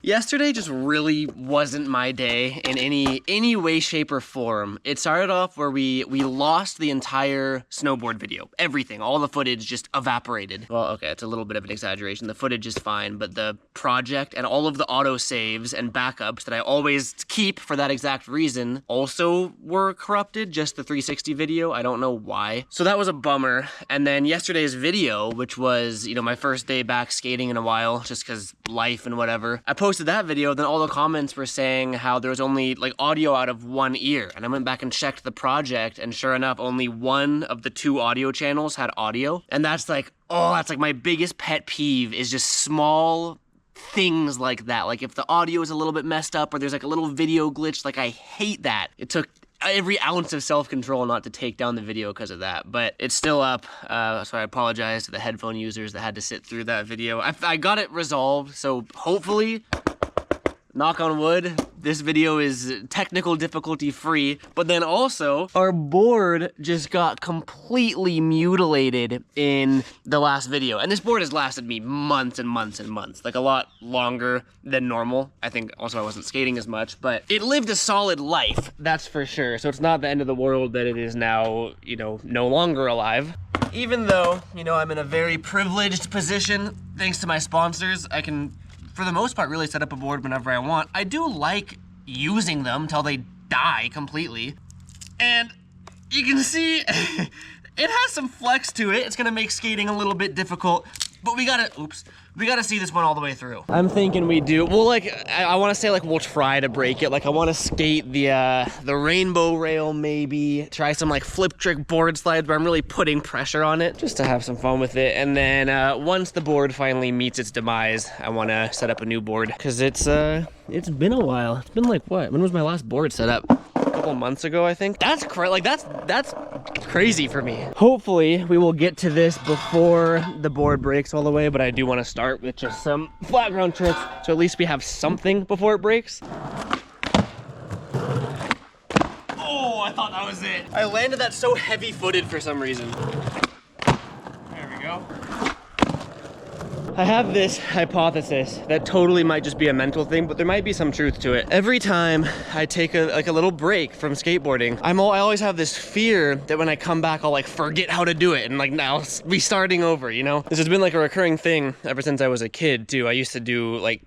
Yesterday just really wasn't my day in any way, shape, or form. It started off where we lost the entire snowboard video. Everything, all the footage just evaporated. Well, okay, it's a little bit of an exaggeration. The footage is fine, but the project and all of the auto saves and backups that I always keep for that exact reason also were corrupted, just the 360 video. I don't know why. So that was a bummer. And then yesterday's video, which was, you know, my first day back skating in a while, just because life and whatever. I posted that video, then all the comments were saying how there was only like audio out of one ear. And I went back and checked the project, and sure enough, only one of the two audio channels had audio. And that's like, oh, that's like my biggest pet peeve, is just small things like that. Like if the audio is a little bit messed up or there's like a little video glitch, like I hate that. It took every ounce of self-control not to take down the video because of that, but it's still up, so I apologize to the headphone users that had to sit through that video. I got it resolved, so hopefully, knock on wood, this video is technical difficulty free. But then also, our board just got completely mutilated in the last video. And this board has lasted me months and months and months, like a lot longer than normal. I think also I wasn't skating as much, but it lived a solid life, that's for sure. So it's not the end of the world that it is now, you know, no longer alive. Even though, you know, I'm in a very privileged position, thanks to my sponsors, I can, for the most part, really set up a board whenever I want. I do like using them till they die completely. And you can see it has some flex to it. It's gonna make skating a little bit difficult, but we gotta see this one all the way through. I'm thinking we do, well, like, I wanna say like we'll try to break it. Like I wanna skate the rainbow rail maybe, try some like flip trick board slides where I'm really putting pressure on it just to have some fun with it. And then once the board finally meets its demise, I wanna set up a new board, cause it's been a while. It's been like, what? When was my last board set up? A couple months ago, I think. That's crazy for me. Hopefully we will get to this before the board breaks all the way, but I do want to start with just some flat ground tricks, so at least we have something before it breaks. Oh, I thought that was it. I landed that so heavy-footed for some reason. There we go. I have this hypothesis that totally might just be a mental thing, but there might be some truth to it. Every time I take a little break from skateboarding, I always have this fear that when I come back, I'll like forget how to do it and like now be starting over, you know? This has been like a recurring thing ever since I was a kid too. I used to do like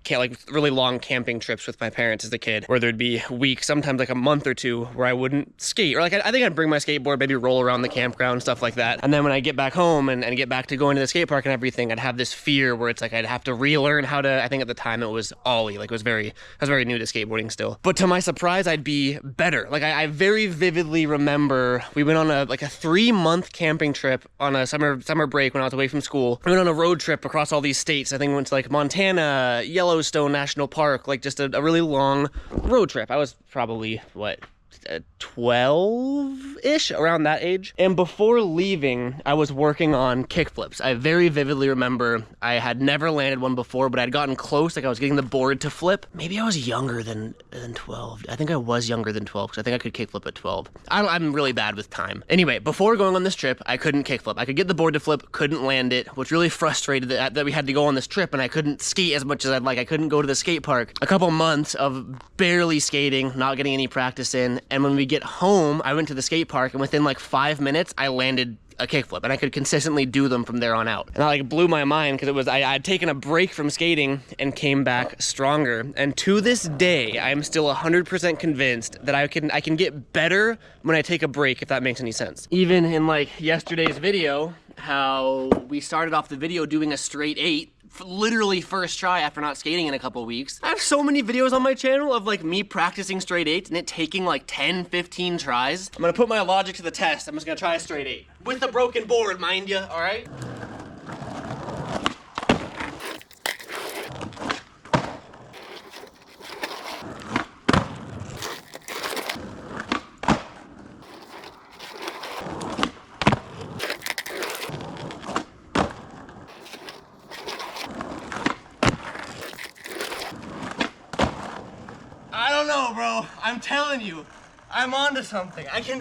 really long camping trips with my parents as a kid, where there'd be weeks, sometimes like a month or two, where I wouldn't skate. Or like I think I'd bring my skateboard, maybe roll around the campground, stuff like that. And then when I get back home and get back to going to the skate park and everything, I'd have this fear where it's like I'd have to relearn how to, I think at the time it was ollie, like I was very new to skateboarding still. But to my surprise, I'd be better. Like I very vividly remember we went on a 3-month camping trip on a summer break when I was away from school. We went on a road trip across all these states. I think we went to like Montana, Yellowstone National Park, like just a really long road trip. I was probably, what, 12-ish, around that age. And before leaving, I was working on kickflips. I very vividly remember I had never landed one before, but I'd gotten close, like I was getting the board to flip. Maybe I was younger than 12. I think I was younger than 12, because I think I could kickflip at 12. I'm really bad with time. Anyway, before going on this trip, I couldn't kickflip. I could get the board to flip, couldn't land it, which really frustrated that we had to go on this trip, and I couldn't skate as much as I'd like. I couldn't go to the skate park. A couple months of barely skating, not getting any practice in, and when we get home, I went to the skate park, and within like 5 minutes, I landed a kickflip, and I could consistently do them from there on out. And that like blew my mind, because it was I'd taken a break from skating and came back stronger. And to this day, I'm still 100% convinced that I can get better when I take a break, if that makes any sense. Even in like yesterday's video, how we started off the video doing a straight 8, literally first try after not skating in a couple weeks. I have so many videos on my channel of like me practicing straight 8s and it taking like 10, 15 tries. I'm gonna put my logic to the test. I'm just gonna try a straight 8. With the broken board, mind ya, all right? No, bro, I'm telling you, I'm onto something. I can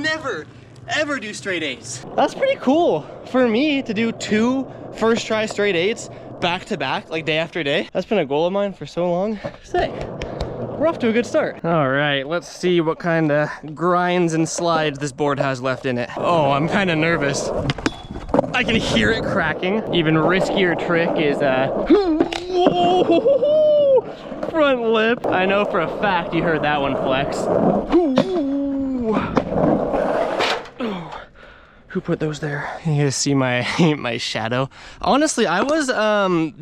never, ever do straight 8s. That's pretty cool for me to do 2 first try straight 8s back to back, like day after day. That's been a goal of mine for so long. Sick. We're off to a good start. All right, let's see what kind of grinds and slides this board has left in it. Oh, I'm kind of nervous. I can hear it cracking. Even riskier trick is front lip. I know for a fact you heard that one flex. Who put those there? You guys see my my shadow. Honestly, I was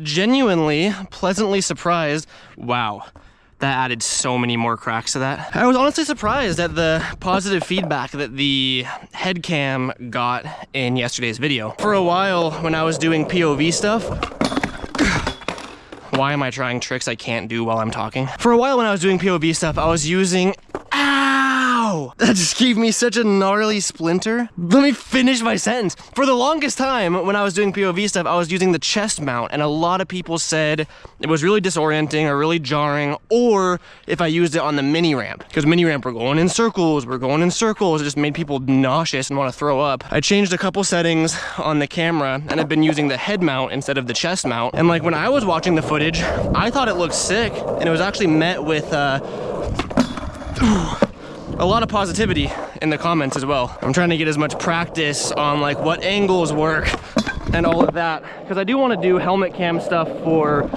genuinely pleasantly surprised. Wow. That added so many more cracks to that. I was honestly surprised at the positive feedback that the head cam got in yesterday's video. For a while, when I was doing POV stuff, why am I trying tricks I can't do while I'm talking? For a while when I was doing POV stuff, I was using, ow! That just gave me such a gnarly splinter. Let me finish my sentence. For the longest time, when I was doing POV stuff, I was using the chest mount, and a lot of people said it was really disorienting or really jarring, or if I used it on the mini ramp. Because mini ramp, we're going in circles, it just made people nauseous and want to throw up. I changed a couple settings on the camera, and I've been using the head mount instead of the chest mount. And like when I was watching the footage, I thought it looked sick, and it was actually met with a lot of positivity in the comments as well. I'm trying to get as much practice on like what angles work and all of that, because I do want to do helmet cam stuff for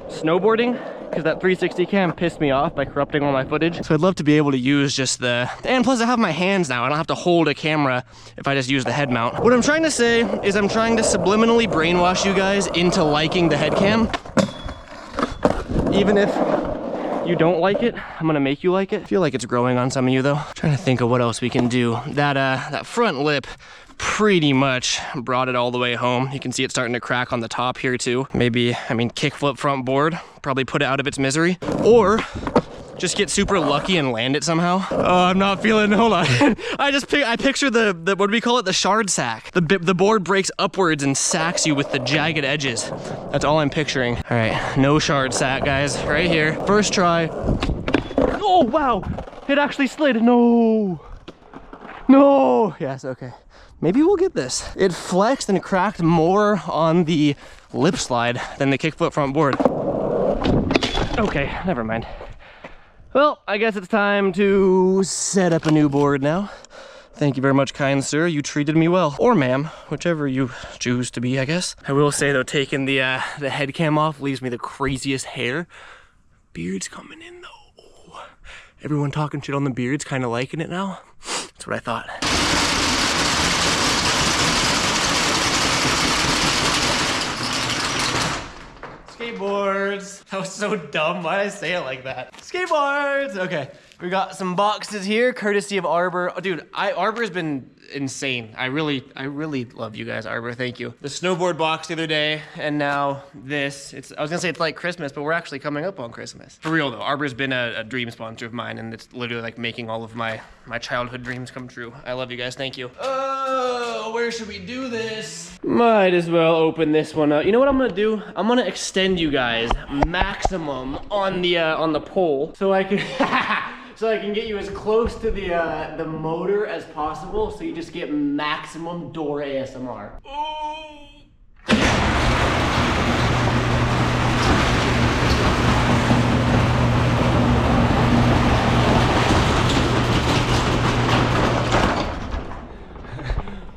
snowboarding, because that 360 cam pissed me off by corrupting all my footage. So I'd love to be able to use just the, and plus I have my hands now. I don't have to hold a camera if I just use the head mount. What I'm trying to say is I'm trying to subliminally brainwash you guys into liking the head cam. Even if you don't like it, I'm gonna make you like it. I feel like it's growing on some of you though. I'm trying to think of what else we can do. That front lip pretty much brought it all the way home. You can see it starting to crack on the top here too. Maybe, I mean, kickflip front board, probably put it out of its misery. Or just get super lucky and land it somehow. Oh, I'm not feeling, hold on. I picture the what do we call it? The shard sack. The board breaks upwards and sacks you with the jagged edges. That's all I'm picturing. All right, no shard sack, guys, right here. First try. Oh, wow, it actually slid. No. Yes, okay. Maybe we'll get this. It flexed and cracked more on the lip slide than the kickflip front board. Okay, never mind. Well, I guess it's time to set up a new board now. Thank you very much, kind sir. You treated me well. Or ma'am, whichever you choose to be, I guess. I will say though, taking the head cam off leaves me the craziest hair. Beard's coming in though. Oh, everyone talking shit on the beards, kind of liking it now. That's what I thought. Skateboards. That was so dumb. Why did I say it like that? Skateboards. Okay, we got some boxes here, courtesy of Arbor. Oh, dude, Arbor's been insane. I really love you guys, Arbor. Thank you. The snowboard box the other day, and now this. I was gonna say it's like Christmas, but we're actually coming up on Christmas. For real though, Arbor's been a dream sponsor of mine, and it's literally like making all of my childhood dreams come true. I love you guys. Thank you. Oh, where should we do this? Might as well open this one up. You know what I'm gonna do? I'm gonna extend you guys maximum on the pole, so I can so I can get you as close to the motor as possible, so you just get maximum door ASMR. Oh.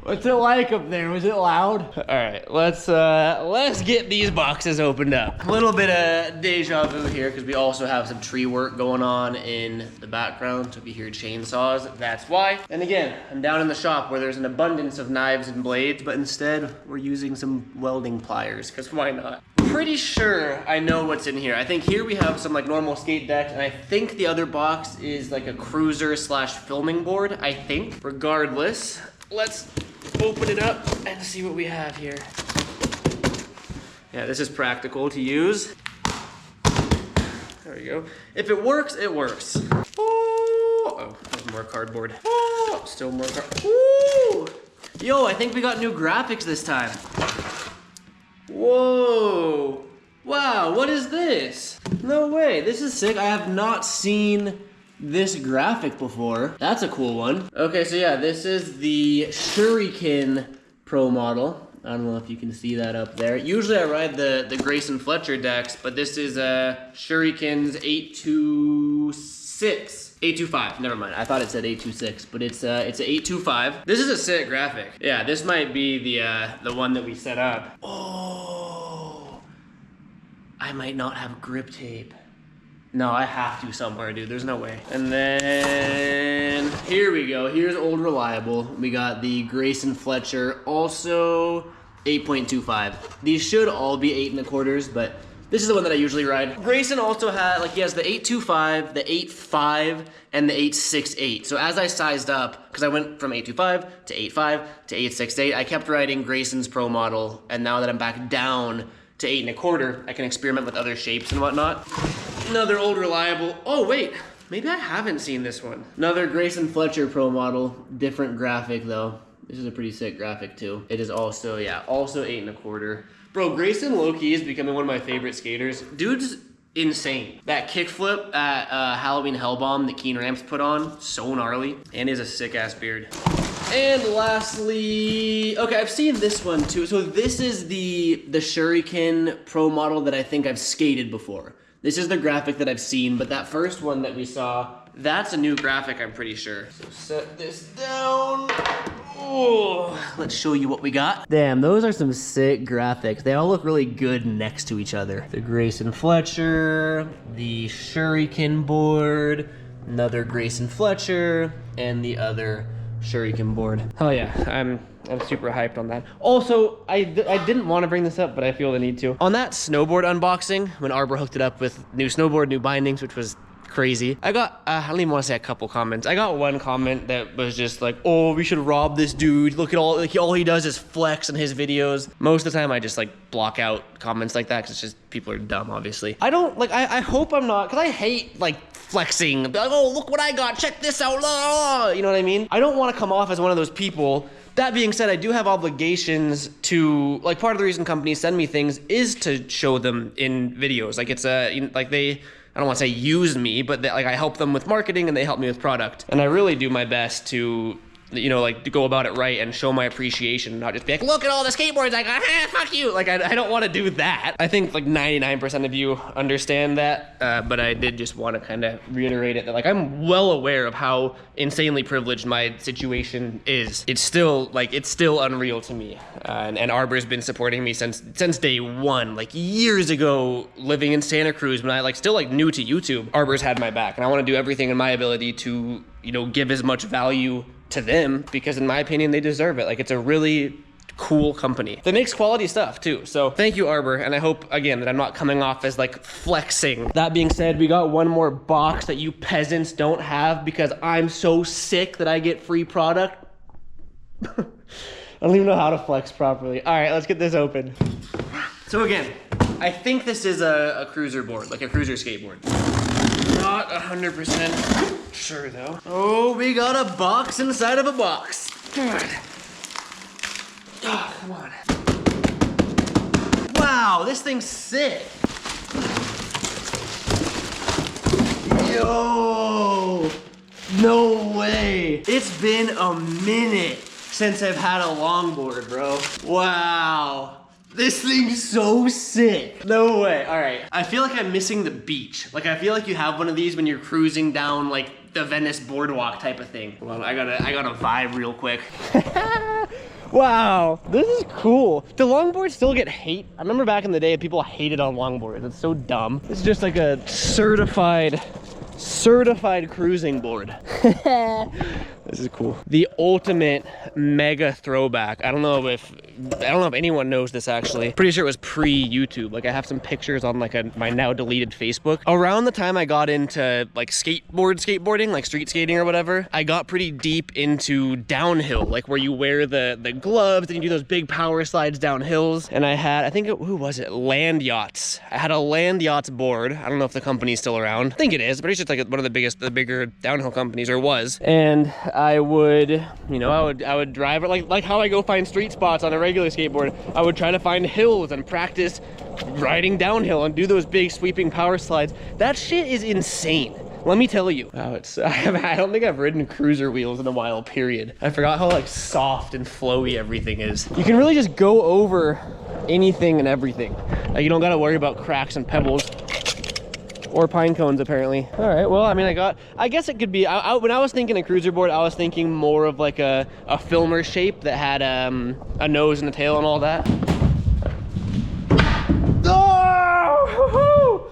What's it like up there? Was it loud? All right, let's get these boxes opened up. A little bit of deja vu here, because we also have some tree work going on in the background. So if you hear chainsaws, that's why. And again, I'm down in the shop where there's an abundance of knives and blades, but instead we're using some welding pliers, because why not? Pretty sure I know what's in here. I think here we have some like normal skate decks, and I think the other box is like a cruiser slash filming board, I think. Regardless, let's open it up and see what we have here. Yeah, this is practical to use. There we go. If it works, it works. Oh, there's more cardboard. Oh, still more cardboard. Ooh. Yo, I think we got new graphics this time. Whoa. Wow, what is this? No way, this is sick. I have not seen this graphic before. That's a cool one. Okay, so yeah, this is the Shuriken Pro model. I don't know if you can see that up there. Usually I ride the Grayson Fletcher decks, but this is Shuriken's 826. 825, never mind. I thought it said 826, but it's a 825. This is a sick graphic. Yeah, this might be the one that we set up. Oh, I might not have grip tape. No, I have to somewhere, dude. There's no way. And then here we go. Here's Old Reliable. We got the Grayson Fletcher, also 8.25. These should all be 8 1/4s, but this is the one that I usually ride. Grayson also had, like, he has the 825, the 85, and the 868. So as I sized up, because I went from 825 to 85 to 868, I kept riding Grayson's Pro model, and now that I'm back down to 8 1/4, I can experiment with other shapes and whatnot. Another Old Reliable. Oh wait, maybe I haven't seen this one. Another Grayson Fletcher Pro model, different graphic though. This is a pretty sick graphic too. It is also, yeah, also 8 1/4. Bro, Grayson low-key is becoming one of my favorite skaters. Dude's insane. That kickflip at Halloween Hellbomb that Keen Ramps put on, so gnarly. And he has a sick-ass beard. And lastly, okay, I've seen this one too. So this is the Shuriken Pro model that I think I've skated before. This is the graphic that I've seen, but that first one that we saw, that's a new graphic, I'm pretty sure. So set this down. Oh, let's show you what we got. Damn, those are some sick graphics. They all look really good next to each other. The Grayson Fletcher, the Shuriken board, another Grayson Fletcher, and the other Shuriken board. Oh yeah, I'm super hyped on that. Also, I didn't want to bring this up, but I feel the need to. On that snowboard unboxing, when Arbor hooked it up with new snowboard, new bindings, which was crazy, I got, I don't even want to say a couple comments. I got one comment that was just like, oh, we should rob this dude. Look at all he does is flex in his videos. Most of the time I just like block out comments like that because it's just, people are dumb, obviously. I don't, like, I hope I'm not, because I hate like flexing. Like, oh, look what I got, check this out, you know what I mean? I don't want to come off as one of those people. That being said, I do have obligations to, like, part of the reason companies send me things is to show them in videos. Like, it's like they, I don't want to say use me, but like I help them with marketing and they help me with product. And I really do my best to, you know, like to go about it right and show my appreciation, not just be like, look at all the skateboards I got, fuck you. Like, I don't want to do that. I think like 99% of you understand that, but I did just want to kind of reiterate it that like I'm well aware of how insanely privileged my situation is. It's still unreal to me. And Arbor's been supporting me since day one, like years ago, living in Santa Cruz when I like still like new to YouTube. Arbor's had my back, and I want to do everything in my ability to, you know, give as much value to them, because in my opinion they deserve it. Like, it's a really cool company that makes quality stuff too. So thank you, Arbor, and I hope again that I'm not coming off as like flexing. That being said, we got one more box that you peasants don't have because I'm so sick that I get free product. I don't even know how to flex properly. All right, let's get this open. So again, I think this is a cruiser board, like a cruiser skateboard. Not 100% sure though. Oh, we got a box inside of a box. God. Oh, come on. Wow, this thing's sick. Yo, no way. It's been a minute since I've had a longboard, bro. Wow. This thing's so sick. No way. All right. I feel like I'm missing the beach. Like, I feel like you have one of these when you're cruising down like the Venice boardwalk type of thing. Hold on, I gotta vibe real quick. Wow, this is cool. Do longboards still get hate? I remember back in the day, people hated on longboards. It's so dumb. This is just like a certified cruising board. This is cool. The ultimate mega throwback. I don't know if anyone knows this actually. Pretty sure it was pre-YouTube. Like, I have some pictures on like my now deleted Facebook. Around the time I got into like skateboarding, like street skating or whatever, I got pretty deep into downhill, like where you wear the gloves and you do those big power slides down hills. And I had, I think, who was it? Land Yachts. I had a Land Yachts board. I don't know if the company's still around. I think it is, but it's just like one of the bigger downhill companies, or was. And I would, you know, I would drive it like how I go find street spots on a regular skateboard. I would try to find hills and practice riding downhill and do those big sweeping power slides. That shit is insane. let me tell you. Wow, I don't think I've ridden cruiser wheels in a while, period. I forgot how like soft and flowy everything is. You can really just go over anything and everything. You don't gotta worry about cracks and pebbles. Or pine cones, apparently. All right, well, I mean, I guess it could be, when I was thinking a cruiser board, I was thinking more of like a filmer shape that had a nose and a tail and all that. Oh!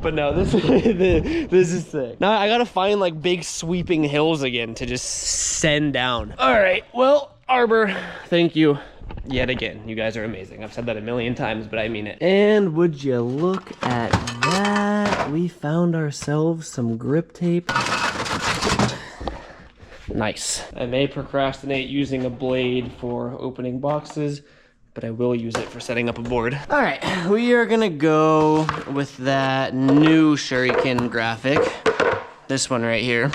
But no, this is sick. Now I gotta find like big sweeping hills again to just send down. All right, well, Arbor, thank you. Yet again, you guys are amazing. I've said that a million times, but I mean it. And would you look at that? We found ourselves some grip tape. Nice. I may procrastinate using a blade for opening boxes, but I will use it for setting up a board. All right, we are gonna go with that new Shuriken graphic. This one right here.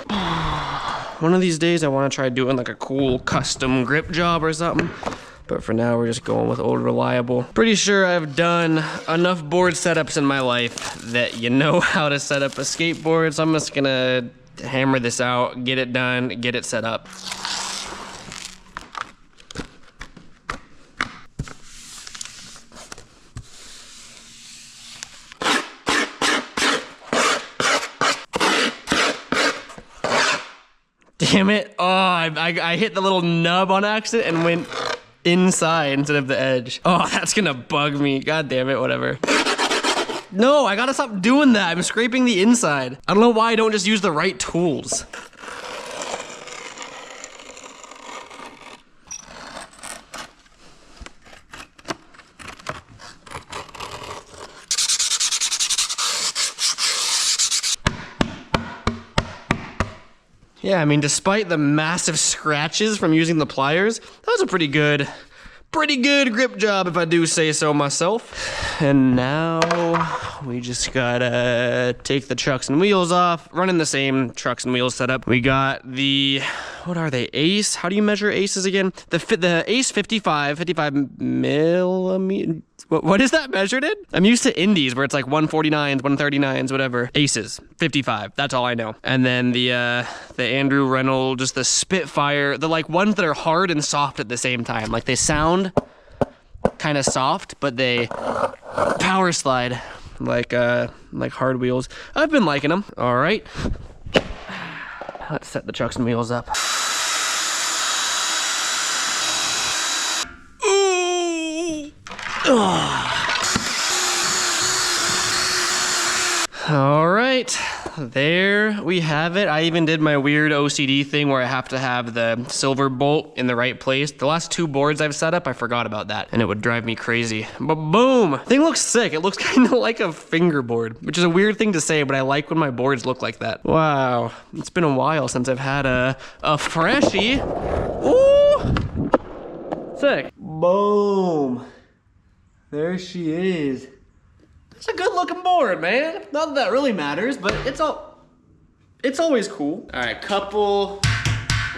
One of these days I wanna try doing like a cool custom grip job or something. But for now, we're just going with old reliable. Pretty sure I've done enough board setups in my life that you know how to set up a skateboard. So I'm just gonna hammer this out, get it done, get it set up. Damn it. Oh, I hit the little nub on accident and went inside instead of the edge. Oh, that's gonna bug me. God damn it, whatever. No, I gotta stop doing that. I'm scraping the inside. I don't know why I don't just use the right tools. Yeah, I mean, despite the massive scratches from using the pliers, that was a pretty good grip job if I do say so myself. And now we just gotta take the trucks and wheels off, running the same trucks and wheels setup. We got the, what are they, Ace? How do you measure Aces again? The Ace 55 millimeter. What is that measured in? I'm used to Indies where it's like 149s, 139s, whatever. Aces, 55, that's all I know. And then the Andrew Reynolds, just the Spitfire, the like ones that are hard and soft at the same time. Like they sound kind of soft, but they power slide like hard wheels. I've been liking them. All right, let's set the trucks and wheels up. All right, there we have it. I even did my weird OCD thing where I have to have the silver bolt in the right place. The last two boards I've set up, I forgot about that, and it would drive me crazy. But boom, thing looks sick. It looks kind of like a fingerboard, which is a weird thing to say, but I like when my boards look like that. Wow, it's been a while since I've had a freshie. Ooh, sick. Boom. There she is. It's a good looking board, man. Not that that really matters, but it's always cool. All right, couple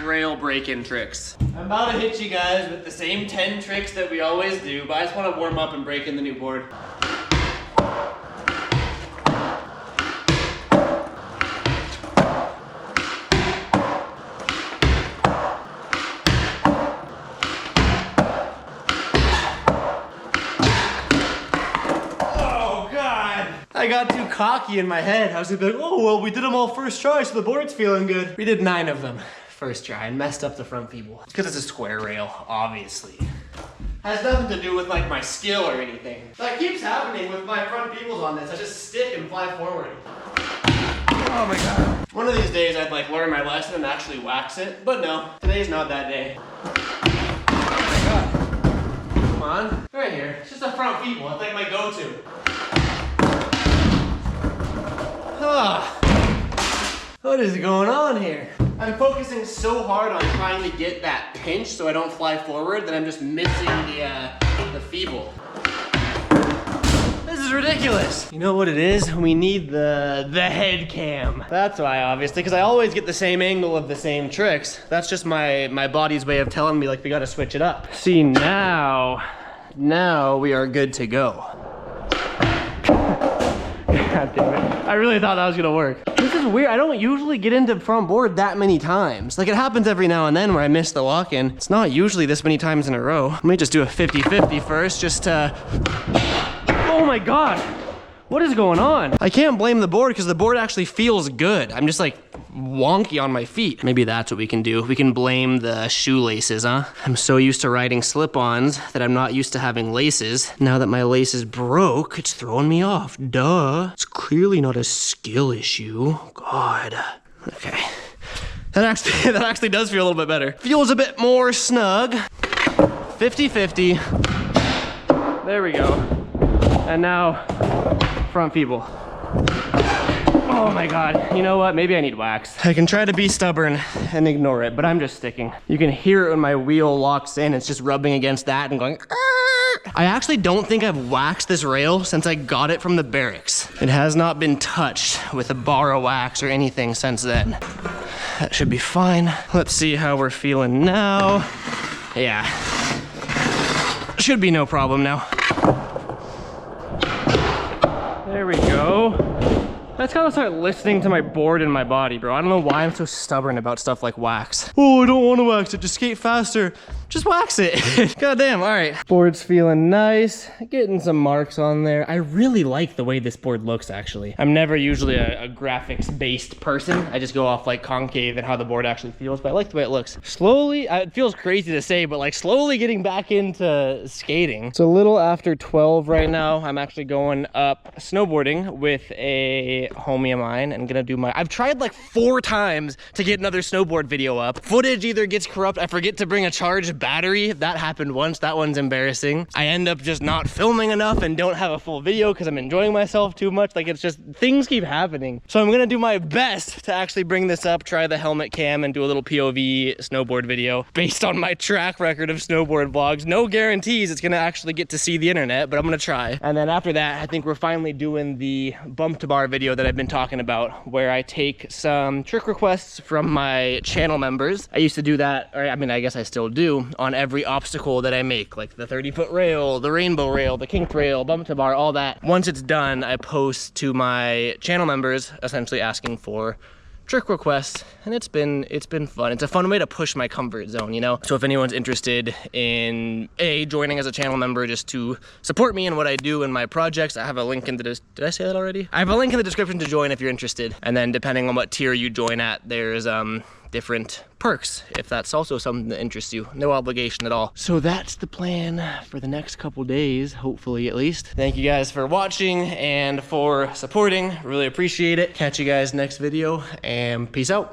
rail break-in tricks. I'm about to hit you guys with the same 10 tricks that we always do, but I just want to warm up and break in the new board. I got too cocky in my head. I was gonna be like, oh, well, we did them all first try, so the board's feeling good. We did 9 of them first try and messed up the front people. It's because it's a square rail, obviously. Has nothing to do with like my skill or anything. That keeps happening with my front peoples on this. I just stick and fly forward. Oh my God. One of these days I'd like learn my lesson and actually wax it, but no, today's not that day. Oh my God. Come on, right here. It's just a front people. It's like my go-to. What is going on here? I'm focusing so hard on trying to get that pinch so I don't fly forward that I'm just missing the feeble. This is ridiculous. You know what it is? We need the head cam. That's why, obviously, because I always get the same angle of the same tricks. That's just my body's way of telling me like we gotta switch it up. See, now we are good to go. God damn it. I really thought that was gonna work. This is weird. I don't usually get into front board that many times. Like, it happens every now and then where I miss the lock-in. It's not usually this many times in a row. Let me just do a 50-50 first, just to... Oh my God. What is going on? I can't blame the board because the board actually feels good. I'm just like wonky on my feet. Maybe that's what we can do. We can blame the shoelaces, huh? I'm so used to riding slip-ons that I'm not used to having laces. Now that my laces broke, it's throwing me off. Duh. It's clearly not a skill issue. God. Okay. That actually does feel a little bit better. Feels a bit more snug. 50-50. There we go. And now, front people. Oh my God, you know what? Maybe I need wax. I can try to be stubborn and ignore it, but I'm just sticking. You can hear it when my wheel locks in. It's just rubbing against that and going, Arr! I actually don't think I've waxed this rail since I got it from the barracks. It has not been touched with a bar of wax or anything since then. That should be fine. Let's see how we're feeling now. Yeah, should be no problem now. There we go. Let's kind of start listening to my board and my body, bro. I don't know why I'm so stubborn about stuff like wax. Oh, I don't want to wax it. Just skate faster. Just wax it. God damn, all right. Board's feeling nice. Getting some marks on there. I really like the way this board looks, actually. I'm never usually a graphics-based person. I just go off like concave and how the board actually feels, but I like the way it looks. Slowly, it feels crazy to say, but like slowly getting back into skating. It's a little after 12 right now. I'm actually going up snowboarding with a homie of mine and gonna do my, I've tried like 4 times to get another snowboard video up. Footage either gets corrupt, I forget to bring a charged battery. That happened once, that one's embarrassing. I end up just not filming enough and don't have a full video because I'm enjoying myself too much. Like, it's just, things keep happening. So I'm gonna do my best to actually bring this up, try the helmet cam and do a little POV snowboard video based on my track record of snowboard vlogs. No guarantees it's gonna actually get to see the internet, but I'm gonna try. And then after that, I think we're finally doing the bump to bar video that I've been talking about, where I take some trick requests from my channel members. I used to do that, or I mean, I guess I still do, on every obstacle that I make, like the 30-foot rail, the rainbow rail, the kinked rail, bump to bar, all that. Once it's done, I post to my channel members, essentially asking for trick requests, and it's been fun. It's a fun way to push my comfort zone, you know? So if anyone's interested in joining as a channel member just to support me in what I do in my projects, I have a link in the did I say that already? I have a link in the description to join if you're interested. And then depending on what tier you join at, there's different perks if that's also something that interests you. No obligation at all. So that's the plan for the next couple days, hopefully at least. Thank you guys for watching and for supporting. Really appreciate it. Catch you guys next video and peace out.